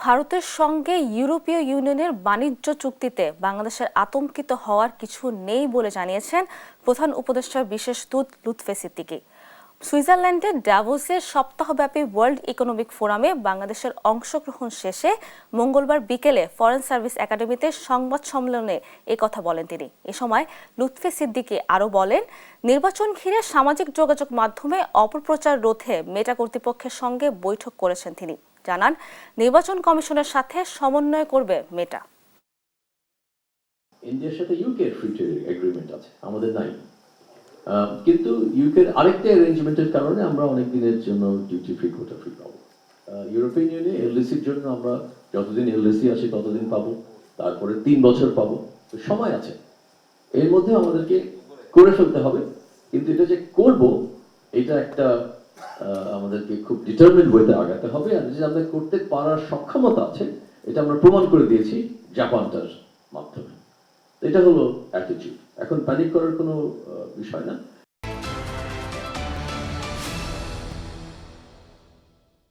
ভারতের সঙ্গে ইউরোপীয় ইউনিয়নের বাণিজ্য চুক্তিতে বাংলাদেশের আতঙ্কিত হওয়ার কিছু নেই বলে জানিয়েছেন প্রধান উপদেষ্টার বিশেষ দূত লুৎফে সিদ্দিকী। সুইজারল্যান্ডের ডাভোসে সপ্তাহব্যাপী ওয়ার্ল্ড ইকোনমিক ফোরামে বাংলাদেশের অংশগ্রহণ শেষে মঙ্গলবার বিকেলে ফরেন সার্ভিস একাডেমিতে সংবাদ সম্মেলনে কথা বলেন তিনি। এ সময় লুৎফে সিদ্দিকী আরও বলেন, নির্বাচন ঘিরে সামাজিক যোগাযোগ মাধ্যমে অপপ্রচার রোধে মেটা কর্তৃপক্ষের সঙ্গে বৈঠক করেছেন তিনি। জানান, নির্বাচন কমিশনের সাথে সমন্বয় করবে মেটা। ইন্ডিয়ার সাথে ইউকে ফ্রি ট্রেড এগ্রিমেন্ট আছে, আমাদের নাই, কিন্তু ইউকের আরেকটা অ্যারেঞ্জমেন্টের কারণে আমরা অনেক দিনের জন্য ডিউটি ফ্রি কোটা ফ্রি পাবো। ইউরোপিয়ান ইউনিয়নে এলডিসির জন্য আমরা যতদিন এলডিসি আসে ততদিন পাবো, তারপরে 3 বছর পাবো, তো সময় আছে। এর মধ্যে আমাদেরকে করে ফেলতে হবে, কিন্তু এটা যে করব এটা একটা আমাদেরকে খুব ডিটারমিন্ড ওয়েতে আগাতে হবে। আর যে আমরা করতে পারার সক্ষমতা আছে এটা আমরা প্রমাণ করে দিয়েছি জাপানটার মাধ্যমে। এটা হলো অ্যাটিটিউড। এখন প্যানিক করার কোনো বিষয় না।